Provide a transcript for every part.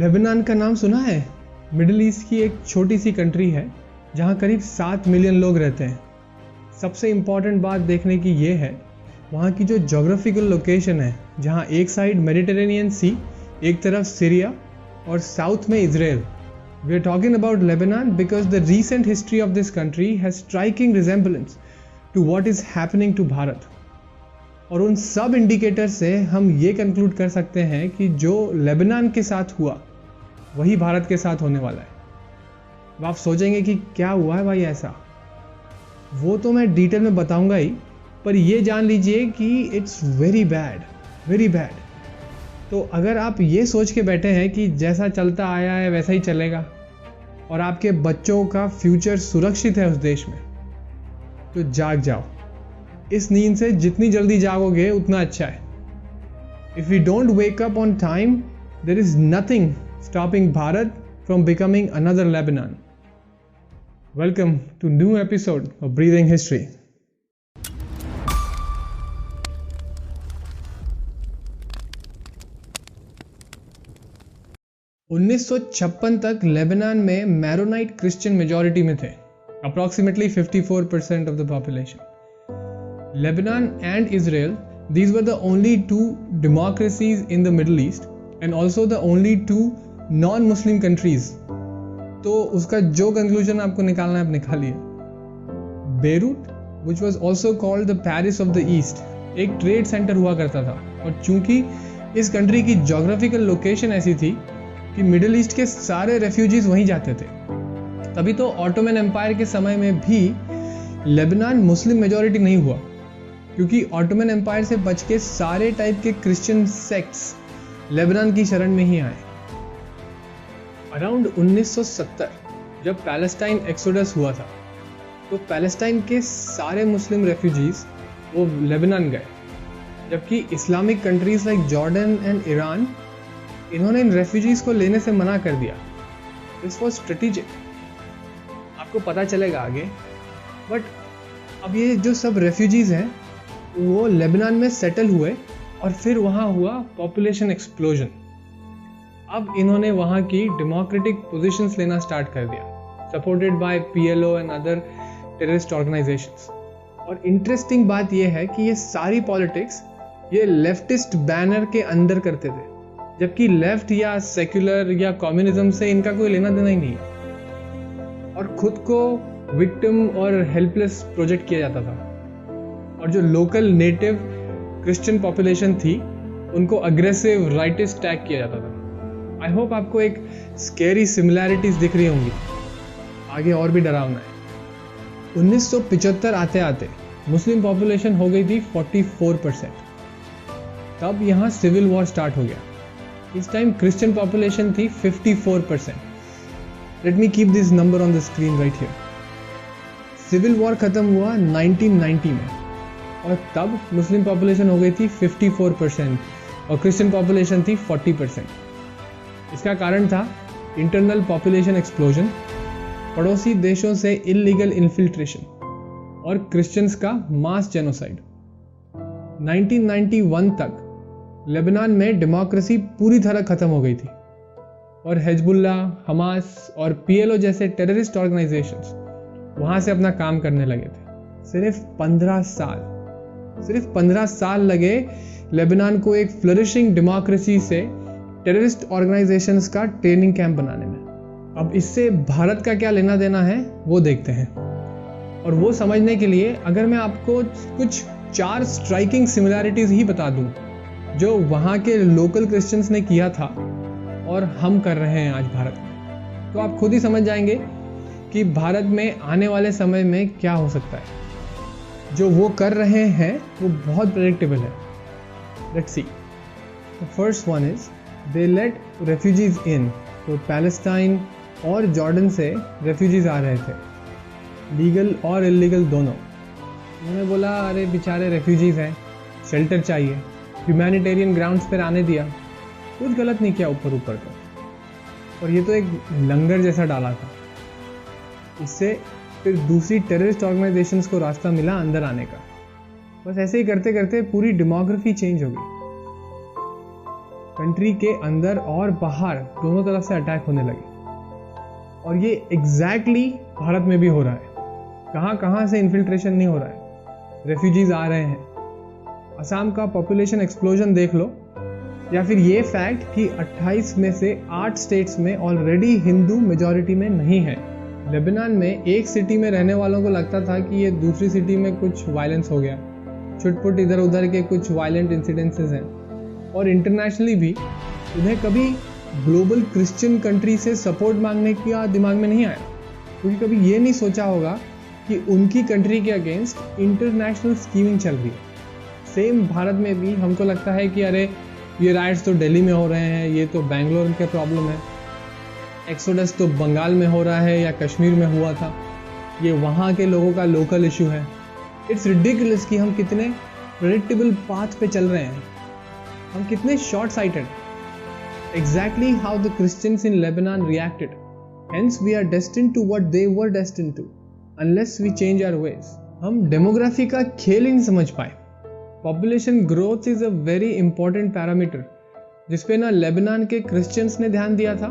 Lebanon का नाम सुना है? मिडिल ईस्ट की एक छोटी सी कंट्री है जहाँ करीब 7 मिलियन लोग रहते हैं। सबसे इम्पॉर्टेंट बात देखने की ये है वहाँ की जो जोग्राफिकल लोकेशन है, जहाँ एक साइड मेडिटेरेनियन सी, एक तरफ सीरिया और साउथ में Israel. We are talking about Lebanon because the recent history of this country has striking resemblance to what is happening to Bharat. और उन सब इंडिकेटर से हम ये कंक्लूड कर सकते हैं कि जो लेबनान के साथ हुआ वही भारत के साथ होने वाला है। अब आप सोचेंगे कि क्या हुआ है भाई ऐसा, वो तो मैं डिटेल में बताऊंगा ही, पर ये जान लीजिए कि इट्स वेरी बैड। तो अगर आप ये सोच के बैठे हैं कि जैसा चलता आया है वैसा ही चलेगा और आपके बच्चों का फ्यूचर सुरक्षित है उस देश में, तो जाग जाओ। इस नींद से जितनी जल्दी जागोगे उतना अच्छा है। If we don't wake up on time, there is nothing stopping Bharat from becoming another Lebanon. Welcome to new episode of breathing history. उन्नीस तक लेबनान में मैरोनाइट क्रिश्चियन मेजॉरिटी में थे, approximately 54% of the population. Lebanon and Israel, these were the only two democracies in the Middle East and also the only two non-Muslim countries. तो उसका जो conclusion आपको निकालना है आप निकालिए। Beirut, which was also called the Paris of the East, एक trade centre हुआ करता था और चूंकि इस कंट्री की जोग्राफिकल लोकेशन ऐसी थी कि मिडिल ईस्ट के सारे रेफ्यूजीज वहीं जाते थे। तभी तो ऑटोमन एम्पायर के समय में भी लेबनान मुस्लिम मेजॉरिटी नहीं हुआ, क्योंकि ऑटोमन एम्पायर से बच के सारे टाइप के क्रिश्चियन सेक्ट्स लेबनान की शरण में ही आए। अराउंड 1970 जब पैलेस्टाइन एक्सोडस हुआ था, तो पैलेस्टाइन के सारे मुस्लिम रेफ्यूजीज वो लेबनान गए, जबकि Islamic countries like Jordan and Iran, इन्होंने इन रेफ्यूजीज को लेने से मना कर दिया। दिस वॉज स्ट्रेटेजिक, आपको पता चलेगा आगे। बट अब ये जो सब रेफ्यूजीज हैं वो लेबनान में सेटल हुए और फिर वहाँ हुआ पॉपुलेशन एक्सप्लोजन। अब इन्होंने वहाँ की डेमोक्रेटिक पोजीशंस लेना स्टार्ट कर दिया, supported by PLO and other terrorist organisations. और इंटरेस्टिंग बात यह है कि ये सारी पॉलिटिक्स ये लेफ्टिस्ट बैनर के अंदर करते थे, जबकि लेफ्ट या सेक्युलर या कम्युनिज्म से इनका कोई लेना देना ही नहीं है। और खुद को विक्टिम और हेल्पलेस प्रोजेक्ट किया जाता था, और जो लोकल नेटिव क्रिश्चियन पॉपुलेशन थी उनको अग्रेसिव राइटिस्ट टैग किया जाता था। आई होप आपको एक स्केरी सिमिलैरिटीज दिख रही होंगी, आगे और भी डरावना है। 1975 आते आते मुस्लिम पॉपुलेशन हो गई थी 44%। तब यहाँ सिविल वॉर स्टार्ट हो गया। इस टाइम क्रिश्चियन पॉपुलेशन थी 54%। Let me keep this number on the screen right here. Civil war खत्म हुआ 1990 में और तब मुस्लिम पॉपुलेशन हो गई थी 54% और क्रिश्चियन पॉपुलेशन थी 40%। इसका कारण था इंटरनल पॉपुलेशन एक्सप्लोजन, पड़ोसी देशों से इलीगल इन्फिल्ट्रेशन और क्रिश्चियंस का मास जेनोसाइड। 1991 तक लेबनान में डेमोक्रेसी पूरी तरह खत्म हो गई थी और हिजबुल्लाह, हमास और PLO जैसे टेररिस्ट ऑर्गेनाइजेशंस वहां से अपना काम करने लगे थे। सिर्फ 15 साल लगे लेबनान को एक फ्लरिशिंग डेमोक्रेसी से टेररिस्ट ऑर्गेनाइजेशंस का ट्रेनिंग कैंप बनाने में। अब इससे भारत का क्या लेना देना है वो देखते हैं, और वो समझने के लिए अगर मैं आपको कुछ 4 स्ट्राइकिंग सिमिलैरिटीज ही बता दूं जो वहाँ के लोकल क्रिश्चियंस ने किया था और हम कर रहे हैं आज भारत में, तो आप खुद ही समझ जाएंगे कि भारत में आने वाले समय में क्या हो सकता है। जो वो कर रहे हैं वो बहुत प्रेडिक्टेबल है। Let's see. The first one is they let refugees in. तो पैलेस्टाइन और जॉर्डन से रेफ्यूजीज आ रहे थे, लीगल और इलीगल दोनों। उन्होंने बोला अरे बेचारे रेफ्यूजीज हैं, शेल्टर चाहिए, ह्यूमैनिटेरियन ग्राउंड्स पर आने दिया, कुछ गलत नहीं किया ऊपर तो। और ये तो एक लंगर जैसा डाला था। इससे फिर दूसरी टेररिस्ट ऑर्गेनाइजेशंस को रास्ता मिला अंदर आने का। बस ऐसे ही करते करते पूरी डेमोग्राफी चेंज हो गई। कंट्री के अंदर और बाहर दोनों तरफ से अटैक होने लगे। और ये एग्जैक्टली भारत में भी हो रहा है। कहाँ कहाँ से इन्फिल्ट्रेशन नहीं हो रहा है, रेफ्यूजीज आ रहे हैं। असम का पॉपुलेशन एक्सप्लोजन देख लो, या फिर ये फैक्ट कि 28 में से 8 स्टेट्स में ऑलरेडी हिंदू मेजॉरिटी में नहीं है। लेबनान में एक सिटी में रहने वालों को लगता था कि ये दूसरी सिटी में कुछ वायलेंस हो गया, छुटपुट इधर उधर के कुछ वायलेंट इंसिडेंसेस हैं। और इंटरनेशनली भी उन्हें कभी ग्लोबल क्रिश्चियन कंट्री से सपोर्ट मांगने का दिमाग में नहीं आया, क्योंकि कभी ये नहीं सोचा होगा कि उनकी कंट्री के अगेंस्ट इंटरनेशनल स्कीमिंग चल रही है। सेम भारत में भी हमको लगता है कि अरे ये राइट्स तो दिल्ली में हो रहे हैं, ये तो बेंगलोर के प्रॉब्लम है, एक्सोडस तो बंगाल में हो रहा है या कश्मीर में हुआ था, ये वहाँ के लोगों का लोकल इशू है। इट्स रिडिकुलस कि हम कितने प्रेडिक्टेबल पाथ पे चल रहे हैं, हम कितने short sighted. Exactly how the Christians in Lebanon reacted, hence we are destined to what they were destined to unless we change our ways. हम डेमोग्राफी का खेल ही नहीं समझ पाए। Population growth is a very important parameter जिसपे ना Lebanon के क्रिश्चियंस ने ध्यान दिया था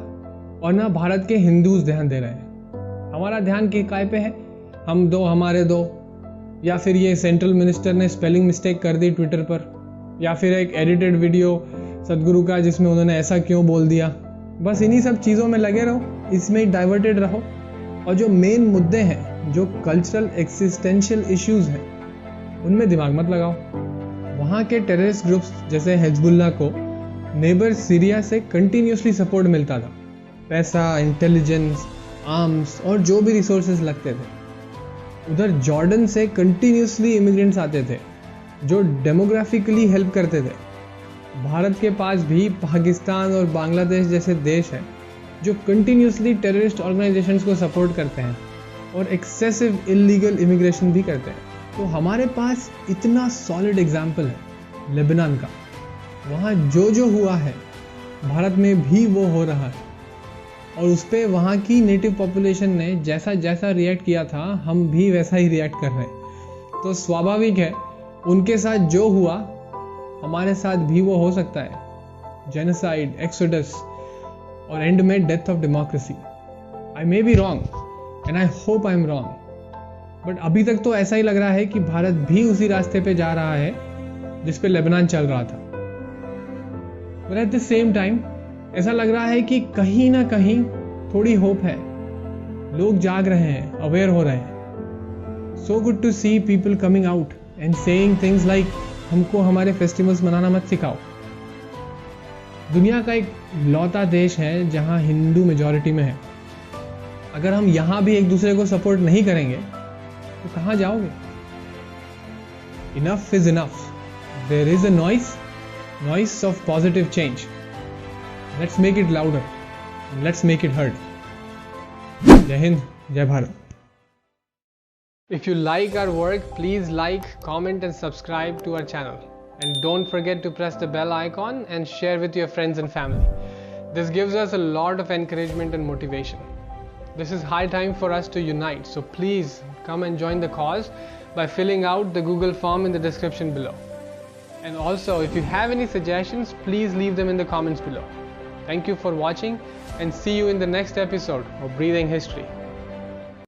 और ना भारत के हिंदूज ध्यान दे रहे हैं। हमारा ध्यान के काय पे है, हम दो हमारे दो, या फिर ये सेंट्रल मिनिस्टर ने स्पेलिंग मिस्टेक कर दी ट्विटर पर, या फिर एक एडिटेड वीडियो सदगुरु का जिसमें उन्होंने ऐसा क्यों बोल दिया। बस इन्हीं सब चीज़ों में लगे रहो, इसमें ही डाइवर्टेड रहो, और जो मेन मुद्दे हैं, जो कल्चरल एक्सिस्टेंशियल इश्यूज हैं, उनमें दिमाग मत लगाओ। वहाँ के टेररिस्ट ग्रुप्स जैसे हिजबुल्लाह को नेबर सीरिया से कंटिन्यूसली सपोर्ट मिलता था, पैसा, इंटेलिजेंस, आर्म्स और जो भी रिसोर्सेज लगते थे। उधर जॉर्डन से कंटिन्यूसली इमिग्रेंट्स आते थे जो डेमोग्राफिकली हेल्प करते थे। भारत के पास भी पाकिस्तान और बांग्लादेश जैसे देश हैं जो कंटिन्यूसली टेररिस्ट ऑर्गेनाइजेशंस को सपोर्ट करते हैं और एक्सेसिव इलीगल इमिग्रेशन भी करते हैं। तो हमारे पास इतना सॉलिड एग्जाम्पल है लेबनान का। वहाँ जो हुआ है भारत में भी वो हो रहा है, और उस पर वहाँ की नेटिव पॉपुलेशन ने जैसा जैसा रिएक्ट किया था, हम भी वैसा ही रिएक्ट कर रहे हैं। तो स्वाभाविक है उनके साथ जो हुआ हमारे साथ भी वो हो सकता है। जेनोसाइड, एक्सोडस और एंड में death of democracy. I may be wrong and I hope I am wrong, but अभी तक तो ऐसा ही लग रहा है कि भारत भी उसी रास्ते पे जा रहा है जिस पे लेबनान चल रहा था। But at the same time ऐसा लग रहा है कि कहीं ना कहीं थोड़ी होप है, लोग जाग रहे हैं, अवेयर हो रहे हैं। So good to see people coming out and saying things like हमको हमारे फेस्टिवल्स मनाना मत सिखाओ। दुनिया का एक लौता देश है जहां हिंदू मेजॉरिटी में है। अगर हम यहां भी एक दूसरे को सपोर्ट नहीं करेंगे तो कहां जाओगे? Enough is enough. There is a noise of positive change. Let's make it louder, let's make it heard. जय हिंद, जय Bharat. If you like our work, please like, comment and subscribe to our channel. And don't forget to press the bell icon and share with your friends and family. This gives us a lot of encouragement and motivation. This is high time for us to unite, so please come and join the cause by filling out the Google form in the description below. And also, if you have any suggestions, please leave them in the comments below. Thank you for watching and see you in the next episode of Breathing History.